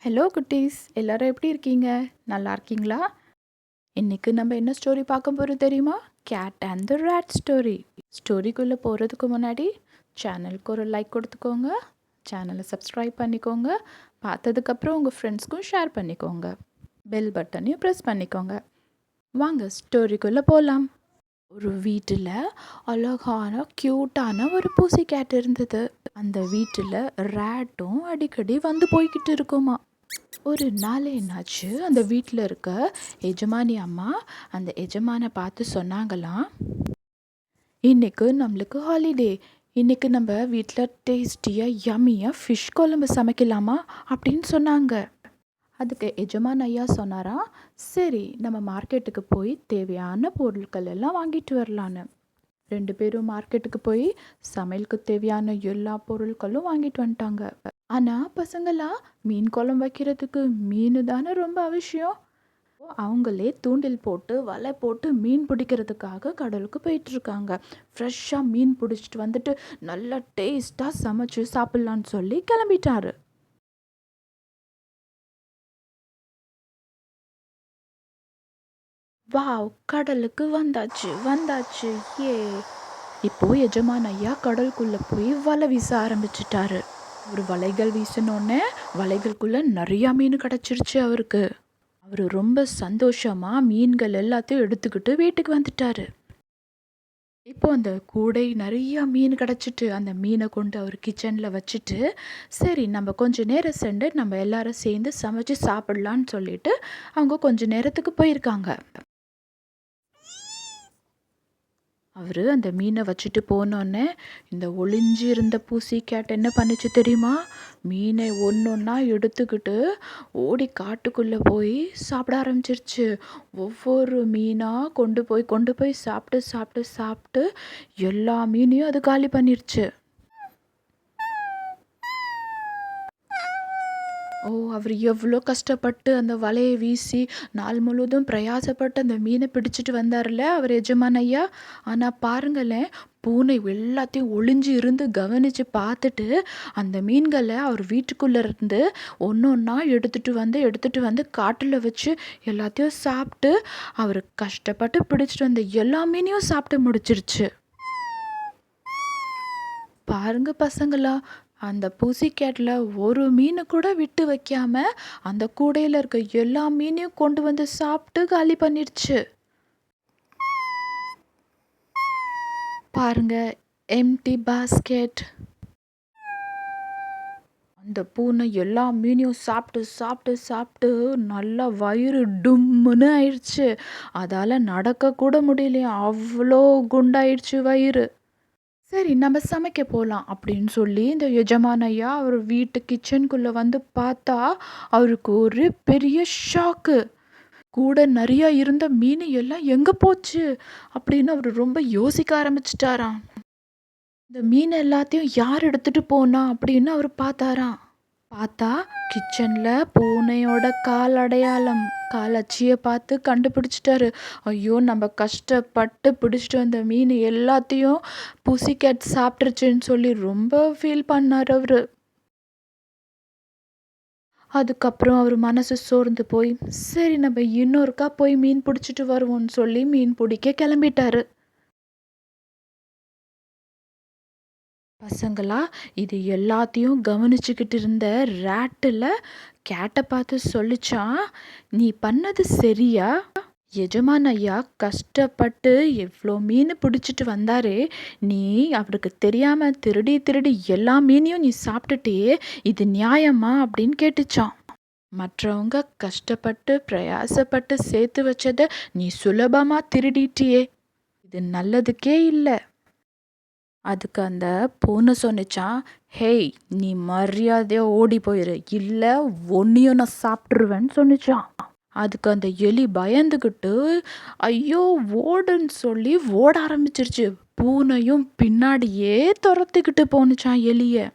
Hello குட்டீஸ், எல்லாரும் எப்படி இருக்கீங்க? நல்லா இருக்கீங்களா? இன்னைக்கு நம்ம என்ன ஸ்டோரி பார்க்க போறோம் தெரியுமா? Cat and the rat story. ஸ்டோரிக்குள்ள போறதுக்கு முன்னாடி சேனலுக்கு ஒரு லைக் கொடுத்துக்கோங்க, சேனலை சப்ஸ்கிரைப் பண்ணிக்கோங்க, பார்த்ததுக்கப்புறம் உங்கள் ஃப்ரெண்ட்ஸ்க்கும் ஷேர் பண்ணிக்கோங்க, பெல் பட்டனையும் ப்ரெஸ் பண்ணிக்கோங்க. வாங்க ஸ்டோரிக்குள்ள போகலாம். ஒரு வீட்டில் அழகான க்யூட்டான ஒரு பூசி கேட் இருந்தது. அந்த வீட்டில் ரேட்டும் அடிக்கடி வந்து போய்கிட்டு இருக்குமா. ஒரு நாள் என்னாச்சு, அந்த வீட்டில் இருக்க எஜமானி அம்மா அந்த எஜமானை பார்த்து சொன்னாங்களாம், இன்னைக்கு நம்மளுக்கு ஹாலிடே, இன்னைக்கு நம்ம வீட்டில் டேஸ்டியாக யம்மியாக ஃபிஷ் குழம்பு சமைக்கலாமா அப்படின்னு சொன்னாங்க. அதுக்கு எஜமான் ஐயா சொன்னாரா, சரி நம்ம மார்க்கெட்டுக்கு போய் தேவையான பொருட்கள் எல்லாம் வாங்கிட்டு வரலான்னு. 2 பேரும் மார்க்கெட்டுக்கு போய் சமையலுக்கு தேவையான எல்லா பொருட்களும் வாங்கிட்டு வந்துட்டாங்க. ஆனால் பசங்களா, மீன் குழம்பு வைக்கிறதுக்கு மீன் தானே ரொம்ப அவசியம். அவங்களே தூண்டில் போட்டு வலை போட்டு மீன் பிடிக்கிறதுக்காக கடலுக்கு போயிட்டு இருக்காங்க. ஃப்ரெஷ்ஷாக மீன் பிடிச்சிட்டு வந்துட்டு நல்லா டேஸ்ட்டாக சமைச்சு சாப்பிட்லான்னு சொல்லி கிளம்பிட்டாரு. வாவ், கடலுக்கு வந்தாச்சு வந்தாச்சு, ஏ. இப்போ எஜமான் ஐயா கடலுக்குள்ள போய் வலை வீச ஆரம்பிச்சிட்டாரு. ஒரு வலைகள் வீசினோடனே வலைகளுக்குள்ள நிறையா மீன் கிடச்சிருச்சு அவருக்கு. அவர் ரொம்ப சந்தோஷமா மீன்கள் எல்லாத்தையும் எடுத்துக்கிட்டு வீட்டுக்கு வந்துட்டாரு. இப்போ அந்த கூடை நிறைய மீன் கிடச்சிட்டு அந்த மீனை கொண்டு அவர் கிச்சனில் வச்சுட்டு, சரி நம்ம கொஞ்ச நேரம் சென்று நம்ம எல்லாரும் சேர்ந்து சமைச்சு சாப்பிடலான்னு சொல்லிட்டு அவங்க கொஞ்ச நேரத்துக்கு போயிருக்காங்க. அவர் அந்த மீனை வச்சுட்டு போனோடனே இந்த ஒளிஞ்சு இருந்த பூசி கேட் என்ன பண்ணுச்சு தெரியுமா? மீனை ஒன்றொன்னா எடுத்துக்கிட்டு ஓடி காட்டுக்குள்ளே போய் சாப்பிட ஆரம்பிச்சிருச்சு. ஒவ்வொரு மீனாக கொண்டு போய் சாப்பிட்டு சாப்பிட்டு சாப்பிட்டு எல்லா மீனையும் அது காலி பண்ணிருச்சு. அவர் எவ்வளோ கஷ்டப்பட்டு அந்த வலையை வீசி நாள் முழுவதும் பிரயாசப்பட்டு அந்த மீனை பிடிச்சிட்டு வந்தார்ல அவர் எஜமான் ஐயா. ஆனால் பாருங்களேன், பூனை எல்லாத்தையும் ஒளிஞ்சு இருந்து கவனித்து பார்த்துட்டு அந்த மீன்களை அவர் வீட்டுக்குள்ளே இருந்து ஒன்று ஒன்றா எடுத்துகிட்டு வந்து காட்டில் வச்சு எல்லாத்தையும் சாப்பிட்டு அவர் கஷ்டப்பட்டு பிடிச்சிட்டு வந்த எல்லா மீனையும் சாப்பிட்டு முடிச்சிருச்சு. பாருங்க பசங்களா, அந்த பூசி கேட்டில் ஒரு மீனை கூட விட்டு வைக்காம அந்த கூடையில் இருக்க எல்லா மீனையும் கொண்டு வந்து சாப்பிட்டு காலி பண்ணிடுச்சு. பாருங்க, எம்டி பாஸ்கெட். அந்த பூனை எல்லா மீனையும் சாப்பிட்டு சாப்பிட்டு சாப்பிட்டு நல்லா வயிறு டும்முன்னு ஆயிடுச்சு. அதால் நடக்க கூட முடியலையா, அவ்வளோ குண்டாயிடுச்சு வயிறு. சரி நம்ம சமைக்க போகலாம் அப்படின்னு சொல்லி இந்த எஜமான் ஐயா அவர் வீட்டு கிச்சனுக்குள்ளே வந்து பார்த்தா அவருக்கு ஒரு பெரிய ஷாக்கு. கூட நிறையா இருந்த மீன் எல்லாம் எங்கே போச்சு அப்படின்னு அவர் ரொம்ப யோசிக்க ஆரம்பிச்சிட்டாராம். இந்த மீன் எல்லாத்தையும் யார் எடுத்துட்டு போனா அப்படின்னு அவர் பார்த்தாராம். பார்த்தா கிச்சனில் பூனையோட கால் அடையாளம், கால் அச்சியை பார்த்து கண்டுபிடிச்சிட்டாரு. ஐயோ, நம்ம கஷ்டப்பட்டு பிடிச்சிட்டு வந்த மீன் எல்லாத்தையும் புசிகேட் சாப்பிட்ருச்சுன்னு சொல்லி ரொம்ப ஃபீல் பண்ணார் அவர். அதுக்கப்புறம் அவர் மனசு சோர்ந்து போய், சரி நம்ம இன்னொருக்கா போய் மீன் பிடிச்சிட்டு வருவோம்னு சொல்லி மீன் பிடிக்க கிளம்பிட்டாரு. பசங்களா, இது எல்லாத்தையும் கவனிச்சுக்கிட்டு இருந்த ரேட்டில் கேட்டை பார்த்து சொல்லிச்சான், நீ பண்ணது சரியா? எஜமான் ஐயா கஷ்டப்பட்டு எவ்வளோ மீன் பிடிச்சிட்டு வந்தாரே, நீ அவருக்கு தெரியாமல் திருடி திருடி எல்லா மீனையும் நீ சாப்பிட்டுட்டே, இது நியாயமா அப்படின்னு கேட்டுச்சான். மற்றவங்க கஷ்டப்பட்டு பிரயாசப்பட்டு சேர்த்து வச்சதை நீ சுலபமாக திருடிட்டியே, இது நல்லதுக்கே இல்லை. அதுக்கு அந்த பூனை சொன்னிச்சான், ஹேய், நீ மரியாதையாக ஓடி போயிரு, இல்லை ஒன்றையும் நான் சாப்பிட்ருவேன்னு சொன்னிச்சான். அதுக்கு அந்த எலி பயந்துக்கிட்டு ஐயோ ஓடுன்னு சொல்லி ஓட ஆரம்பிச்சிருச்சு. பூனையும் பின்னாடியே துரத்திக்கிட்டு போனுச்சான் எலிய.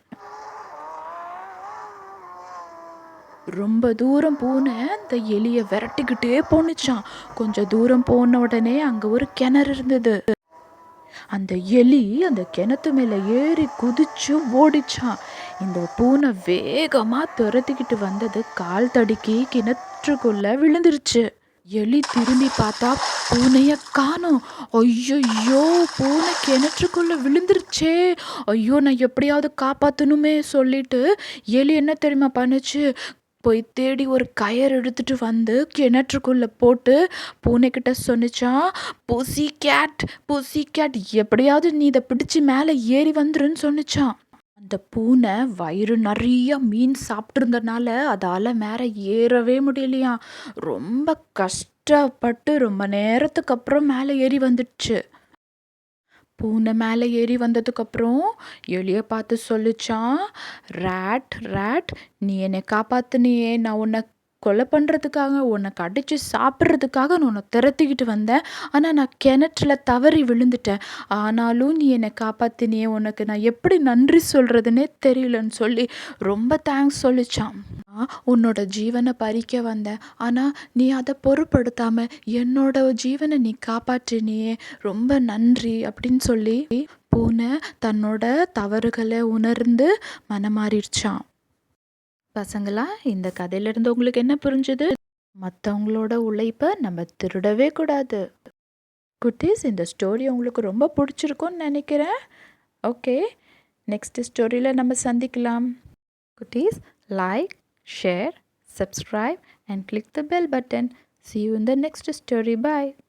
ரொம்ப தூரம் பூனை அந்த எலியை விரட்டிக்கிட்டே போனுச்சான். கொஞ்சம் தூரம் போன உடனே அங்கே ஒரு கிணறு இருந்தது. அந்த எலி அந்த கிணத்து மேலே ஏறி குதிச்சு ஓடிச்சான். இந்த பூனை வேகமாக துரத்திக்கிட்டு வந்தது கால் தடுக்கி கிணற்றுக்குள்ளே விழுந்துருச்சு. எலி திரும்பி பார்த்தா பூனைய காணோம். ஐயையோ! பூனை கிணற்றுக்குள்ள விழுந்துருச்சே! ஐயோ! நான் எப்படியாவது காப்பாத்தணுமே சொல்லிட்டு எலி என்ன தெரியுமா பண்ணுச்சு? போய் தேடி ஒரு கயறு எடுத்துட்டு வந்து கிணற்றுக்குள்ள போட்டு பூனைக்கிட்ட சொன்னுச்சாம், "புசி கேட், புசி கேட், எப்படியாவது நீ இதை பிடிச்சு மேலே ஏறி வந்துருன்னு" சொன்னுச்சாம். அந்த பூனை வயிறு நிறைய மீன் சாப்பிட்ருந்தனால அதால் மேலே ஏறவே முடியலையாம். ரொம்ப கஷ்டப்பட்டு ரொம்ப நேரத்துக்கு அப்புறம் மேலே ஏறி வந்துடுச்சு. பூனை மேலே ஏறி வந்ததுக்கப்புறம் எலியை பார்த்து சொல்லிச்சான், "ரேட் ரேட், நீ என்னை காப்பாத்துனியே, நான் உன்னை கொலை பண்ணுறதுக்காக, உன்னை கடிச்சு சாப்பிட்றதுக்காக நான் உன்னை திரத்திக்கிட்டு வந்தேன். ஆனால் நான் கிணற்றுல தவறி விழுந்துட்டேன். ஆனாலும் நீ என்னை காப்பாத்தினியே, உனக்கு நான் எப்படி நன்றி சொல்கிறதுனே தெரியலன்னு சொல்லி ரொம்ப தேங்க்ஸ் சொல்லிச்சான். உன்னோட ஜீவனை பறிக்க வந்தேன், ஆனால் நீ அதை பொருட்படுத்தாமல் என்னோட ஜீவனை நீ காப்பாற்றினியே, ரொம்ப நன்றி அப்படின்னு சொல்லி பூனை தன்னோட தவறுகளை உணர்ந்து மனமாறிடுச்சான். பசங்களா, இந்த கதையிலிருந்து உங்களுக்கு என்ன புரிஞ்சுது? மற்றவங்களோட உழைப்பை நம்ம திருடவே கூடாது. குட்டீஸ், இந்த ஸ்டோரி உங்களுக்கு ரொம்ப பிடிச்சிருக்கும்னு நினைக்கிறேன். ஓகே, நெக்ஸ்ட் ஸ்டோரியில் நம்ம சந்திக்கலாம். குட்டீஸ், like, share, subscribe and click the bell button. See you in the next story. Bye.